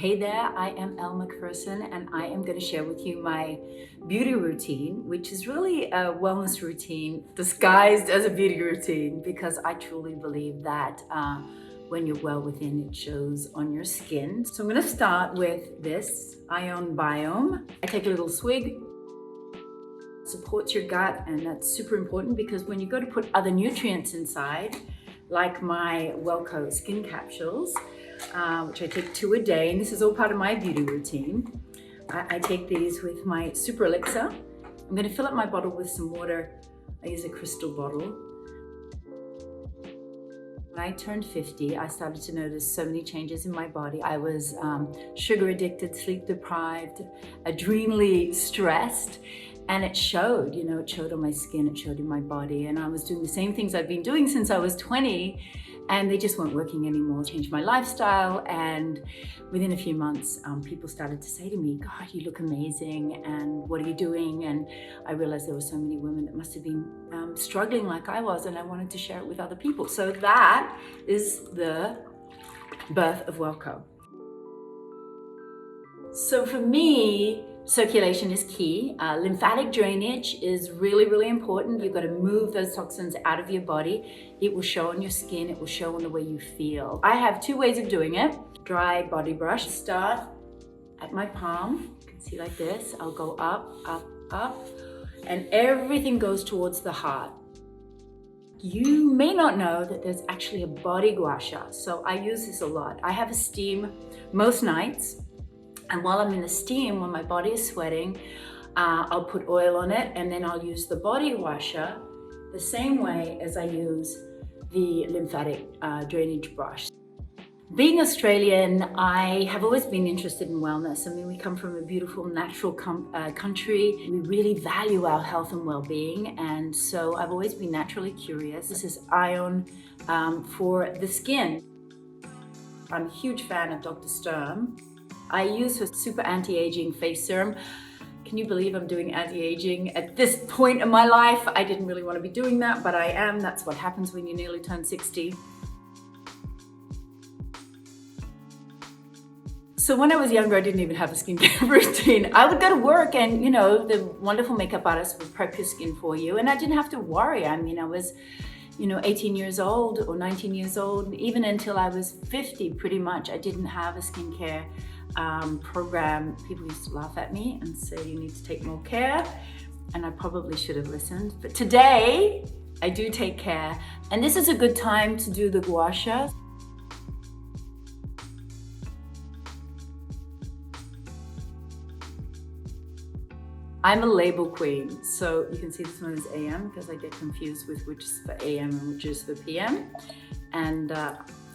Hey there, I am Elle Macpherson and I am going to share with you my beauty routine, which is really a wellness routine disguised as a beauty routine, because I truly believe that when you're well within, it shows on your skin. So I'm going to start with this Ion Biome. I take a little swig. Supports your gut, and that's super important because when you go to put other nutrients inside, like my Wellco skin capsules, which I take 2 a day, and this is all part of my beauty routine. I take these with my super elixir. I'm going to fill up my bottle with some water. I use a crystal bottle. When I turned 50, I started to notice so many changes in my body. I was sugar addicted, sleep deprived, adrenally stressed, and it showed, it showed on my skin, it showed in my body. And I was doing the same things I've been doing since I was 20, and they just weren't working anymore. I changed my lifestyle, and within a few months, people started to say to me, God, you look amazing, and what are you doing? And I realized there were so many women that must have been struggling like I was, and I wanted to share it with other people. So that is the birth of Wellco. So for me, circulation is key. Lymphatic drainage is really, really important. You've got to move those toxins out of your body. It will show on your skin. It will show on the way you feel. I have 2 ways of doing it. Dry body brush. Start at my palm. You can see like this. I'll go up, up, up, and everything goes towards the heart. You may not know that there's actually a body gua sha, so I use this a lot. I have a steam most nights. And while I'm in the steam, when my body is sweating, I'll put oil on it, and then I'll use the body washer the same way as I use the lymphatic drainage brush. Being Australian, I have always been interested in wellness. I mean, we come from a beautiful natural country. We really value our health and well-being, and so I've always been naturally curious. This is Ion for the skin. I'm a huge fan of Dr. Sturm. I use her super anti-aging face serum. Can you believe I'm doing anti-aging at this point in my life? I didn't really want to be doing that, but I am. That's what happens when you nearly turn 60. So when I was younger, I didn't even have a skincare routine. I would go to work and, the wonderful makeup artist would prep your skin for you, and I didn't have to worry. I mean, I was 18 years old or 19 years old, even until I was 50, pretty much. I didn't have a skincare program. People used to laugh at me and say, you need to take more care, and I probably should have listened. But today, I do take care, and this is a good time to do the gua sha. I'm a label queen, so you can see this one is AM because I get confused with which is the AM and which is the PM. And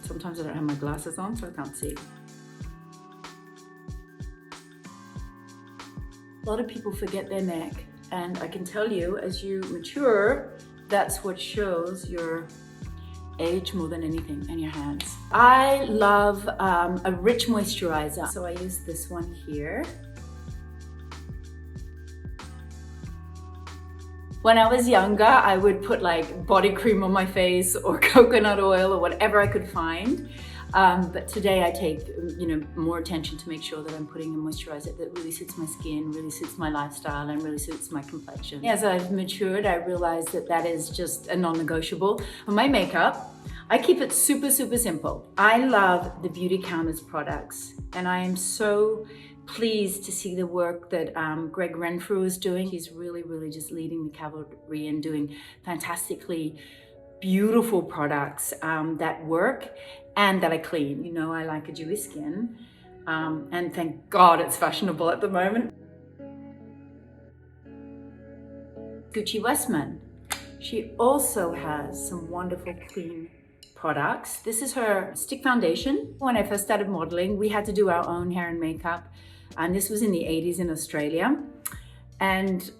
sometimes I don't have my glasses on, so I can't see. A lot of people forget their neck, and I can tell you, as you mature, that's what shows your age more than anything, and your hands. I love a rich moisturizer, so I use this one here. When I was younger, I would put like body cream on my face or coconut oil or whatever I could find. But today I take, more attention to make sure that I'm putting a moisturizer that really suits my skin, really suits my lifestyle, and really suits my complexion. As I've matured, I realized that that is just a non-negotiable. For my makeup, I keep it super, super simple. I love the Beauty Counters products, and I am so pleased to see the work that Greg Renfrew is doing. He's really, really just leading the cavalry and doing fantastically beautiful products that work and that are clean. I like a dewy skin, and thank God it's fashionable at the moment. Gucci Westman, she also has some wonderful clean products. This is her stick foundation. When I first started modeling, we had to do our own hair and makeup, and this was in the 80s in Australia. And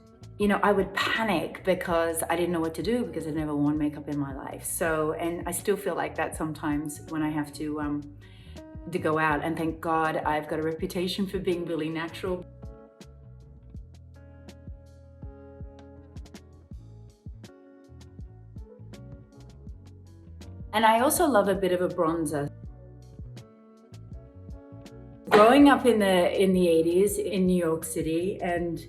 I would panic because I didn't know what to do because I'd never worn makeup in my life. So, and I still feel like that sometimes when I have to go out, and thank God I've got a reputation for being really natural. And I also love a bit of a bronzer. Growing up in the 80s in New York City, and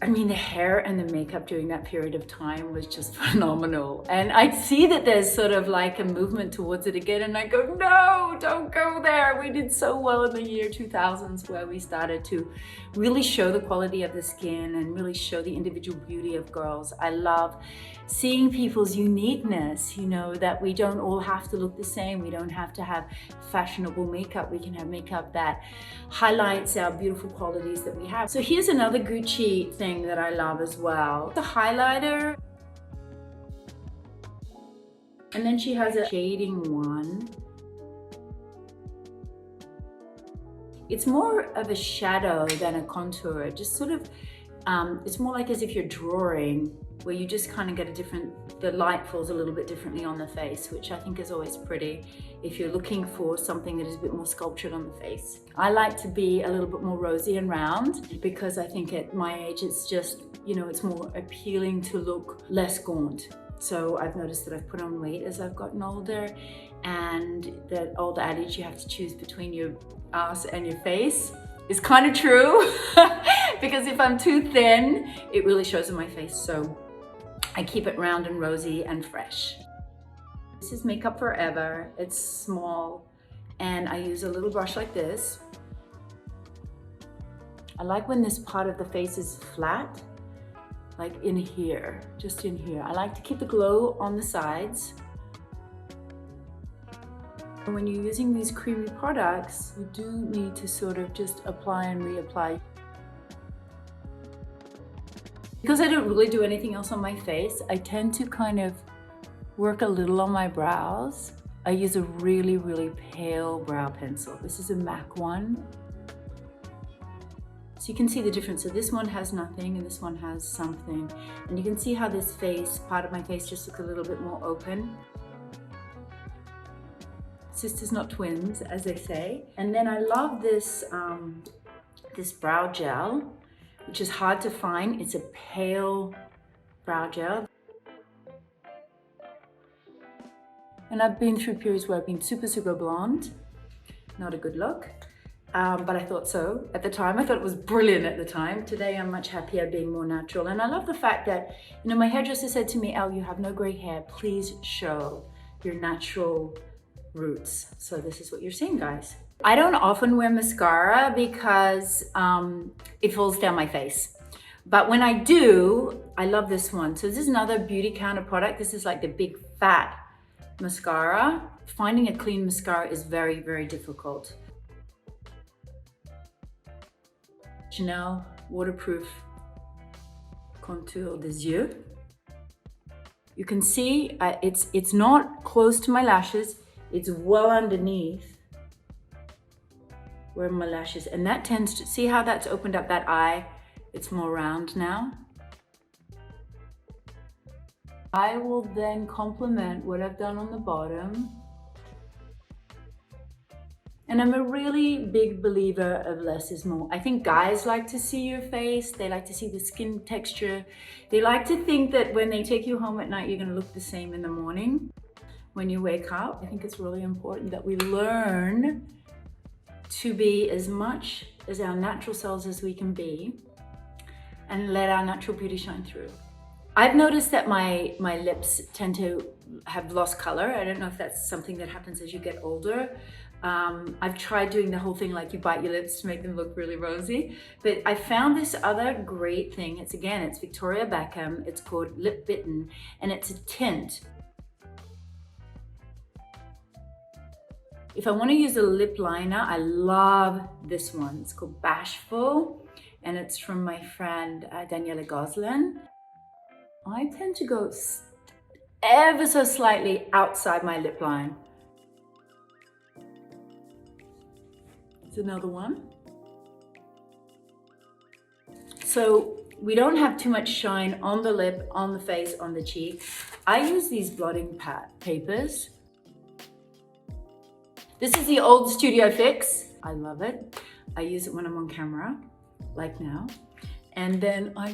I mean, the hair and the makeup during that period of time was just phenomenal. And I see that there's sort of like a movement towards it again, and I go, no, don't go there. We did so well in the year 2000s where we started to really show the quality of the skin and really show the individual beauty of girls. I love seeing people's uniqueness, you know, that we don't all have to look the same. We don't have to have fashionable makeup. We can have makeup that highlights our beautiful qualities that we have. So here's another Gucci thing that I love as well. The highlighter. And then she has a shading one. It's more of a shadow than a contour. It just sort of, it's more like as if you're drawing, where you just kind of get the light falls a little bit differently on the face, which I think is always pretty if you're looking for something that is a bit more sculptured on the face. I like to be a little bit more rosy and round because I think at my age it's just, you know, it's more appealing to look less gaunt. So I've noticed that I've put on weight as I've gotten older, and that old adage you have to choose between your ass and your face is kind of true because if I'm too thin, it really shows in my face. So I keep it round and rosy and fresh. This is Makeup Forever. It's small, and I use a little brush like this. I like when this part of the face is flat, like in here, just in here. I like to keep the glow on the sides. And when you're using these creamy products, you do need to sort of just apply and reapply. Because I don't really do anything else on my face, I tend to kind of work a little on my brows. I use a really, really pale brow pencil. This is a MAC one. So you can see the difference. So this one has nothing and this one has something. And you can see how this face, part of my face, just looks a little bit more open. Sisters not twins, as they say. And then I love this, this brow gel, which is hard to find. It's a pale brow gel. And I've been through periods where I've been super, super blonde. Not a good look, but I thought so at the time. I thought it was brilliant at the time. Today I'm much happier being more natural. And I love the fact that, you know, my hairdresser said to me, Elle, you have no gray hair. Please show your natural roots. So this is what you're seeing, guys. I don't often wear mascara because it falls down my face. But when I do, I love this one. So this is another beauty counter product. This is like the big fat mascara. Finding a clean mascara is very, very difficult. Chanel Waterproof Contour des Yeux. You can see it's not close to my lashes. It's well underneath where my lashes, and that tends to, see how that's opened up that eye? It's more round now. I will then complement what I've done on the bottom. And I'm a really big believer of less is more. I think guys like to see your face. They like to see the skin texture. They like to think that when they take you home at night, you're gonna look the same in the morning. When you wake up, I think it's really important that we learn to be as much as our natural selves as we can be and let our natural beauty shine through. I've noticed that my lips tend to have lost color. I don't know if that's something that happens as you get older. I've tried doing the whole thing like you bite your lips to make them look really rosy, but I found this other great thing. It's Victoria Beckham. It's called Lip Bitten, and it's a tint. If I want to use a lip liner, I love this one. It's called Bashful, and it's from my friend Daniela Goslin. I tend to go ever so slightly outside my lip line. It's another one. So we don't have too much shine on the lip, on the face, on the cheek. I use these blotting papers. This is the old Studio Fix. I love it. I use it when I'm on camera, like now. And then I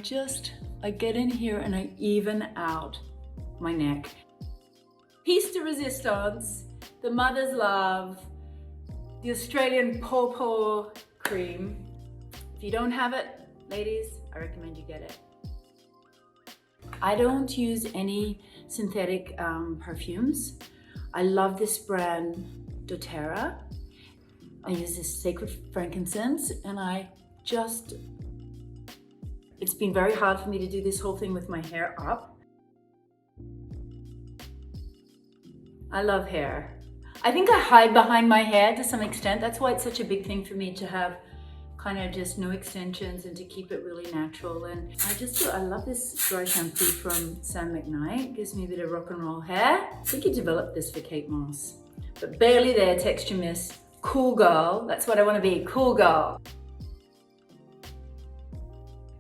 get in here and I even out my neck. Piece de resistance, the mother's love. the Australian Pawpaw cream. If you don't have it, ladies, I recommend you get it. I don't use any synthetic perfumes. I love this brand, doTERRA. I use this sacred frankincense, and it's been very hard for me to do this whole thing with my hair up. I love hair. I think I hide behind my hair to some extent. That's why it's such a big thing for me to have kind of just no extensions and to keep it really natural. And I love this dry shampoo from Sam McKnight. Gives me a bit of rock and roll hair. I think you developed this for Kate Moss. But barely there, texture miss. Cool girl. That's what I want to be, cool girl.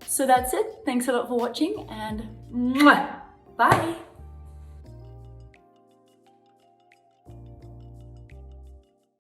So that's it. Thanks a lot for watching, and mwah, bye.